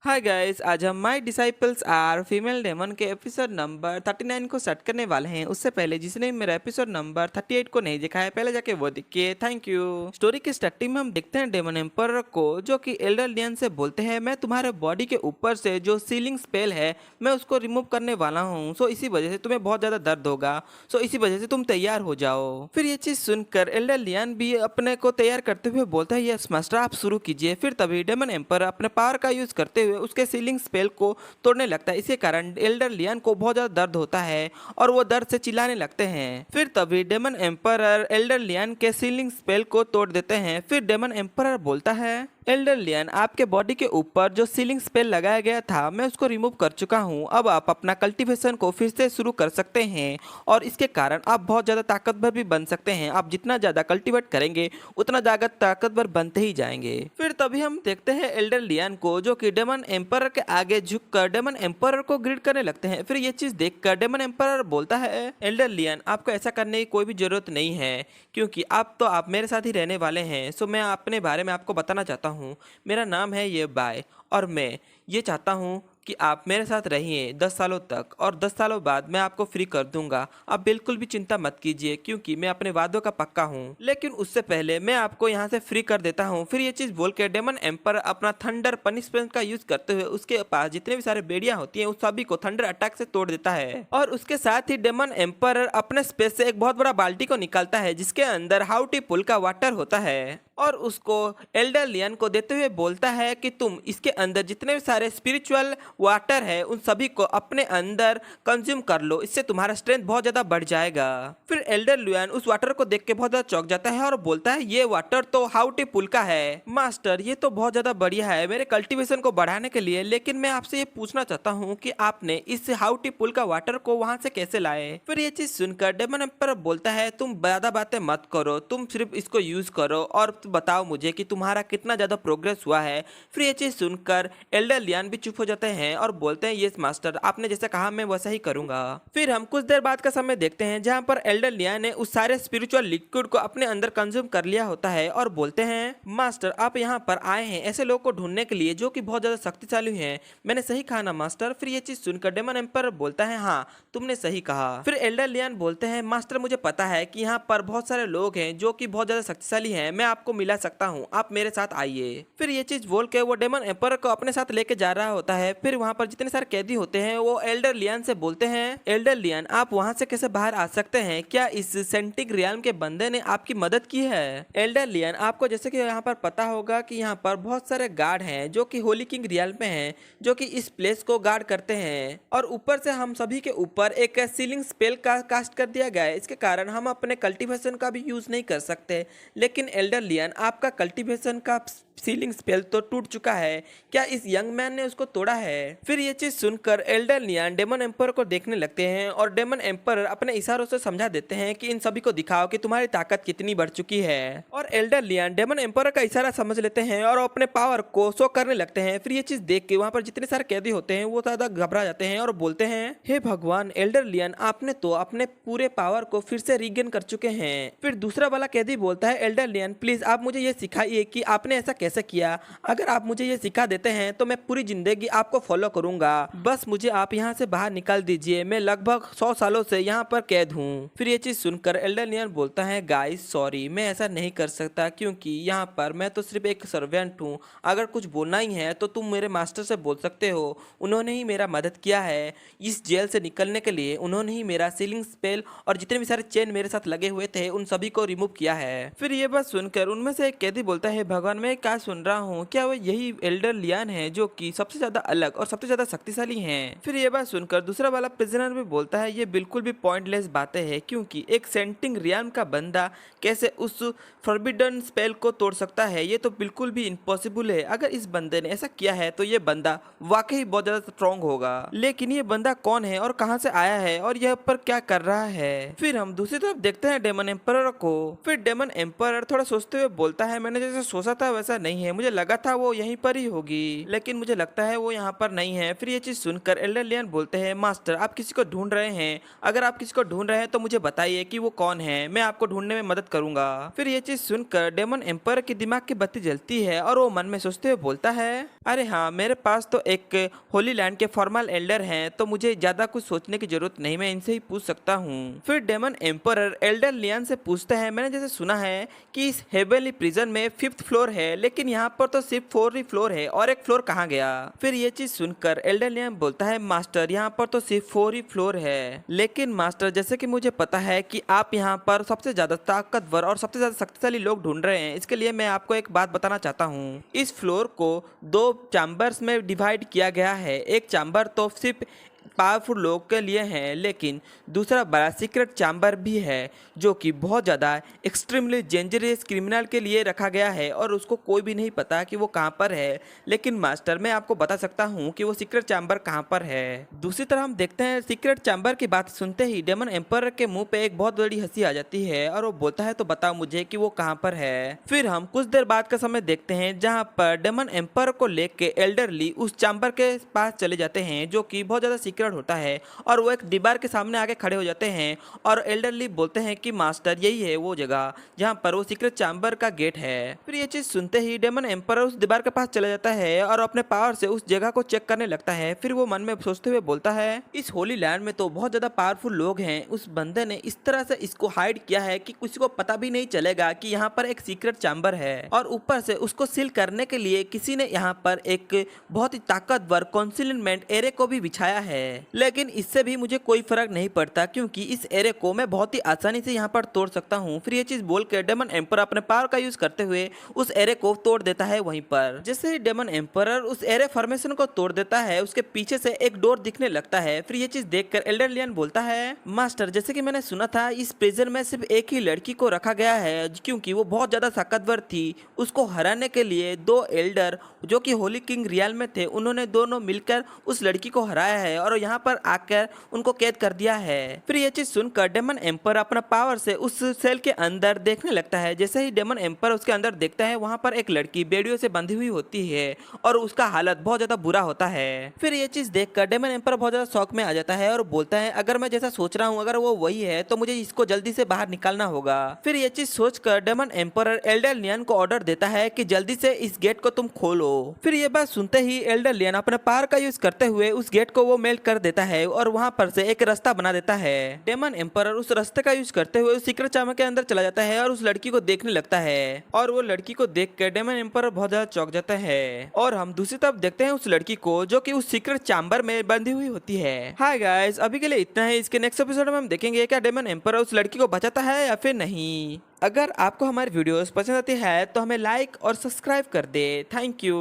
हाय guys, आज हम my disciples are female demon के एपिसोड नंबर 39 को स्टार्ट करने वाले हैं। उससे पहले जिसने मेरा एपिसोड नंबर 38 को नहीं देखा है, पहले जाके वो देखिए। Thank you. स्टोरी के स्टार्टिंग में हम देखते हैं डेमन एम्पर को, जो कि एल्डर लियन से बोलते हैं, मैं तुम्हारे बॉडी के ऊपर से जो सीलिंग स्पेल है मैं उसको रिमूव करने वाला हूँ। सो इसी वजह से तुम्हें बहुत ज्यादा दर्द होगा। सो इसी वजह से तुम तैयार हो जाओ। फिर ये चीज सुनकर एल्डर लियन भी अपने को तैयार करते हुए बोलता है, यस मास्टर, आप शुरू कीजिए। फिर तभी डेमन एम्पर अपने पावर का यूज करते हुए उसके सीलिंग स्पेल को तोड़ने लगता है। इसी कारण एल्डर लियन को बहुत ज्यादा दर्द होता है और वो दर्द से चिल्लाने लगते हैं। फिर तभी डेमन एम्परर एल्डर लियन के सीलिंग स्पेल को तोड़ देते हैं। फिर डेमन एम्परर बोलता है, एल्डर लियन, आपके बॉडी के ऊपर जो सीलिंग स्पेल लगाया गया था मैं उसको रिमूव कर चुका हूँ। अब आप अपना कल्टीवेशन को फिर से शुरू कर सकते हैं और इसके कारण आप बहुत ज़्यादा ताकतवर भी बन सकते हैं। आप जितना ज़्यादा कल्टीवेट करेंगे उतना ज़्यादा ताकतवर बनते ही जाएंगे। फिर तभी हम देखते हैं एल्डर लियन को, जो कि डेमन एम्परर के आगे झुककर डेमन एम्परर को ग्रीट करने लगते हैं। फिर ये चीज़ देखकर डेमन एम्परर बोलता है, एल्डर लियन, आपको ऐसा करने की कोई भी जरूरत नहीं है, क्योंकि आप मेरे साथ ही रहने वाले हैं। सो मैं अपने बारे में आपको बताना चाहता हूँ। मेरा नाम है ये बाय और मैं ये चाहता हूँ कि आप मेरे साथ रहिए 10 सालों तक, और 10 सालों बाद मैं आपको फ्री कर दूंगा। आप बिल्कुल भी चिंता मत कीजिए, क्योंकि मैं अपने वादों का पक्का हूँ। लेकिन उससे पहले मैं आपको यहाँ से फ्री कर देता हूँ। फिर ये चीज़ बोल के डेमन एम्पर अपना थंडर पनिशमेंट का यूज करते हुए उसके पास जितने भी सारे बेड़ियाँ होती हैं उस सभी को थंडर अटैक से तोड़ देता है। और उसके साथ ही डेमन एम्पर अपने स्पेस से एक बहुत बड़ा बाल्टी को निकालता है, जिसके अंदर हाउटी पुल का वाटर होता है, और उसको एल्डर लियन को देते हुए बोलता है कि तुम इसके अंदर जितने भी सारे स्पिरिचुअल वाटर है उन सभी को अपने अंदर कंज्यूम कर लो, इससे तुम्हारा स्ट्रेंथ बहुत ज्यादा बढ़ जाएगा। फिर एल्डर लियन उस वाटर को देख के बहुत ज्यादा चौंक जाता है और बोलता है, ये वाटर तो हाउटी पुल का है मास्टर, ये तो बहुत ज्यादा बढ़िया है मेरे कल्टीवेशन को बढ़ाने के लिए। लेकिन मैं आपसे ये पूछना चाहता हूँ कि आपने इस हाउटी पुल का वाटर को वहां से कैसे लाए। फिर ये चीज सुनकर डेमन एम्पर बोलता है, तुम ज्यादा बातें मत करो, तुम सिर्फ इसको यूज करो और बताओ मुझे कि तुम्हारा कितना ज्यादा प्रोग्रेस हुआ है। फिर ये चीज सुनकर एल्डर लियन भी चुप हो जाते हैं और बोलते हैं, यस मास्टर, आपने जैसा कहा मैं वैसा ही करूंगा। फिर हम कुछ देर बाद का समय देखते हैं, जहां पर एल्डर लियन ने उस सारे स्पिरिचुअल लिक्विड को अपने अंदर कंज्यूम कर लिया होता है और बोलते हैं, मास्टर, आप यहाँ पर आए हैं ऐसे लोगों को ढूंढने के लिए जो कि बहुत ज्यादा शक्तिशाली हैं। मैंने सही कहा ना मास्टर। फिर ये चीज सुनकर डेमन एम्पर बोलता है, हाँ तुमने सही कहा। फिर एल्डर लियन बोलते हैं, मास्टर, मुझे पता है कि यहाँ पर बहुत सारे लोग हैं जो कि बहुत ज्यादा शक्तिशाली हैं, मैं आपको मिला सकता हूँ, आप मेरे साथ आइए। फिर ये चीज बोल के वो डेमन एम्पर को अपने साथ लेके जा रहा होता है। फिर वहाँ पर जितने सारे कैदी होते हैं वो एल्डर लियन से बोलते हैं, एल्डर लियन, आप वहाँ से कैसे बाहर आ सकते हैं? क्या इस सेंटिक रियाल्म के बंदे ने आपकी मदद की है? एल्डर लियन, आपको जैसे कि यहाँ पर पता होगा कि यहाँ पर बहुत सारे गार्ड हैं जो कि होली किंग रियाल्म में हैं, जो कि इस प्लेस को गार्ड करते हैं, और ऊपर से हम सभी के ऊपर एक सीलिंग स्पेल का कास्ट कर दिया गया है। इसके कारण हम अपने कल्टीवेशन का भी यूज नहीं कर सकते। लेकिन एल्डर लियन, आपका कल्टीवेशन का सीलिंग स्पेल तो टूट चुका है, क्या इस यंग मैन ने उसको तोड़ा है? फिर ये चीज सुनकर एल्डर लियन डेमन एम्पर को देखने लगते हैं और डेमन एम्पर अपने इशारों से समझा देते हैं कि इन सभी को दिखाओ कि तुम्हारी ताकत कितनी बढ़ चुकी है। और एल्डर लियन डेमन एम्पर का इशारा समझ लेते हैं और अपने पावर को शो करने लगते हैं। फिर ये चीज देख के वहाँ पर जितने सारे कैदी होते हैं वो ज्यादा घबरा जाते हैं और बोलते हैं, हे भगवान एल्डर लियन, आपने तो अपने पूरे पावर को फिर से रीगेन कर चुके हैं। फिर दूसरा वाला कैदी बोलता है, एल्डर लियन, प्लीज आप मुझे ये सिखाइए कि आपने ऐसा कैसे किया। अगर आप मुझे ये सिखा देते हैं तो मैं पूरी जिंदगी आपको फॉलो करूंगा। बस मुझे आप यहाँ से बाहर निकाल दीजिए, मैं लगभग 100 सालों से यहाँ पर कैद हूँ। फिर ये चीज सुनकर एल्डर लियन बोलता है, गाइस सॉरी, मैं ऐसा नहीं कर सकता, क्योंकि यहाँ पर मैं तो सिर्फ एक सर्वेंट हूँ। अगर कुछ बोलना ही है तो तुम मेरे मास्टर से बोल सकते हो, उन्होंने ही मेरा मदद किया है इस जेल से निकलने के लिए। उन्होंने ही मेरा सीलिंग स्पेल और जितने भी सारे चेन मेरे साथ लगे हुए थे उन सभी को रिमूव किया है। फिर ये बात सुनकर उनमें से एक कैदी बोलता है, भगवान, मैं क्या सुन रहा हूँ, क्या वो यही एल्डर लियन है जो कि सबसे ज्यादा अलग और सबसे ज्यादा शक्तिशाली हैं? फिर ये बात सुनकर दूसरा वाला प्रिजनर भी बोलता है, ये बिल्कुल भी पॉइंटलेस बातें हैं, क्योंकि एक सेंटिंग रियाल्म का बंदा कैसे उस फॉरबिडन स्पेल को तोड़ सकता है? ये तो बिल्कुल भी इम्पॉसिबल है। अगर इस बंदे ने ऐसा किया है तो ये बंदा वाकई बहुत ज्यादा स्ट्रॉन्ग होगा। लेकिन ये बंदा कौन है और कहाँ से आया है और यह पर क्या कर रहा है? फिर हम दूसरी तरफ देखते हैं डेमन एम्पर को। फिर डेमन एम्पर थोड़ा सोचते हुए बोलता है, मैंने जैसे सोचा था वैसा नहीं है, मुझे लगा था वो यहीं पर ही होगी, लेकिन मुझे लगता है वो यहाँ पर नहीं है। फिर ये चीज सुनकर एल्डर लियन बोलते हैं, मास्टर आप किसी को ढूंढ रहे हैं? अगर आप किसी को ढूंढ रहे हैं तो मुझे बताइए कि वो कौन है, मैं आपको ढूंढने में मदद करूंगा। फिर ये चीज सुनकर डेमन एम्पर के दिमाग की बत्ती जलती है और वो मन में सोचते हुए बोलता है, अरे हाँ, मेरे पास तो एक होली लैंड के फॉर्मल एल्डर हैं, तो मुझे ज्यादा कुछ सोचने की जरूरत नहीं, मैं इनसे ही पूछ सकता हूँ। फिर डेमन एम्पर एल्डर लियन से पूछते हैं, मैंने जैसे सुना है कि इस हेवनली प्रिजन में 5th फ्लोर है, लेकिन यहाँ पर तो सिर्फ 4 ही फ्लोर है, और एक फ्लोर कहाँ गया? फिर ये चीज सुनकर एल्डर लियन बोलता है, मास्टर यहाँ पर तो सिर्फ 4 ही फ्लोर है, लेकिन मास्टर जैसे कि मुझे पता है कि आप यहाँ पर सबसे ज्यादा ताकतवर और सबसे ज्यादा शक्तिशाली लोग ढूंढ रहे हैं, इसके लिए मैं आपको एक बात बताना चाहता हूँ। इस फ्लोर को 2 चैम्बर्स में डिवाइड किया गया है। एक चैम्बर तो सिर्फ पावरफुल लोग के लिए हैं, लेकिन दूसरा बड़ा सीक्रेट चैम्बर भी है जो कि बहुत ज़्यादा एक्सट्रीमली डेंजरस क्रिमिनल के लिए रखा गया है, और उसको कोई भी नहीं पता कि वो कहाँ पर है। लेकिन मास्टर मैं आपको बता सकता हूँ कि वो सीक्रेट चैम्बर कहाँ पर है। दूसरी तरफ हम देखते हैं सीक्रेट चैम्बर की बात सुनते ही डेमन एम्पर के मुंह पे एक बहुत बड़ी हंसी आ जाती है और वो बोलता है, तो बताओ मुझे कि वो कहाँ पर है। फिर हम कुछ देर बाद का समय देखते हैं जहाँ पर डेमन एम्पर को लेके एल्डरली उस चैम्बर के पास चले जाते हैं जो कि बहुत ज़्यादा सीक्रेट होता है, और वो एक दीवार के सामने आके खड़े हो जाते हैं और एल्डरली बोलते हैं कि मास्टर यही है वो जगह जहाँ पर वो सीक्रेट चैम्बर का गेट है। फिर ये चीज सुनते ही डेमन एम्पर उस दीवार के पास चला जाता है और अपने पावर से उस जगह को चेक करने लगता है। फिर वो मन में सोचते हुए बोलता है, इस होली लैंड में तो बहुत ज्यादा पावरफुल लोग हैं, उस बंदे ने इस तरह से इसको हाइड किया है कि किसी को पता भी नहीं चलेगा कि यहाँ पर एक सीक्रेट चैम्बर है, और ऊपर से उसको सील करने के लिए किसी ने यहाँ पर एक बहुत ही ताकतवर कंसीलमेंट एरे को भी बिछाया है। लेकिन इससे भी मुझे कोई फर्क नहीं पड़ता क्योंकि इस एरे को मैं बहुत ही आसानी से यहाँ पर तोड़ सकता हूँ। फिर ये चीज बोल के डेमन एम्पर अपने पावर का यूज करते हुए उस एरे को तोड़ देता है वहीं पर। जैसे ही डेमन एम्पर उस एरे फॉर्मेशन को तोड़ देता है, उसके पीछे से एक डोर दिखने लगता है। फिर ये चीज देखकर एल्डर लियन बोलता है, मास्टर जैसे कि मैंने सुना था इस प्रिजन में सिर्फ एक ही लड़की को रखा गया है क्योंकि वो बहुत ज्यादा ताकतवर थी। उसको हराने के लिए 2 एल्डर जो कि होली किंग रियल में थे, उन्होंने दोनों मिलकर उस लड़की को हराया है और यहाँ पर आकर उनको कैद कर दिया है। फिर ये चीज सुनकर डेमन एम्पर अपना पावर से उस सेल के अंदर देखने लगता है। जैसे ही डेमन एम्पर उसके अंदर देखता है, वहाँ पर एक लड़की बेड़ियों से बंधी हुई होती है और उसका हालत बहुत ज्यादा बुरा होता है। फिर ये चीज देखकर डेमन एम्पर बहुत ज्यादा शौक में आ जाता है और बोलता है, अगर मैं जैसा सोच रहा हूँ अगर वो वही है तो मुझे इसको जल्दी से बाहर निकालना होगा। फिर ये चीज सोचकर डेमन एम्पर एल्डर लियन को ऑर्डर देता है कि जल्दी से इस गेट को तुम खोलो। फिर ये बात सुनते ही एल्डर लियन अपने पावर का यूज करते हुए उस गेट को वो मेल्ट कर देता है और वहाँ पर से एक रास्ता बना देता है। डेमन एम्पर उस रास्ते का यूज करते हुए उस सीक्रेट चैम्बर के अंदर चला जाता है और उस लड़की को देखने लगता है, और वो लड़की को देख कर डेमन एम्पर बहुत ज्यादा चौंक जाता है। और हम दूसरी तरफ देखते हैं उस लड़की को जो कि उस सीक्रेट चैम्बर में बंधी हुई होती है। हाय गाइस, अभी के लिए इतना है। इसके नेक्स्ट एपिसोड में हम देखेंगे क्या डेमन एम्पर उस लड़की को बचाता है या फिर नहीं। अगर आपको हमारी वीडियोस पसंद आती है तो हमें लाइक और सब्सक्राइब कर दे। Thank you.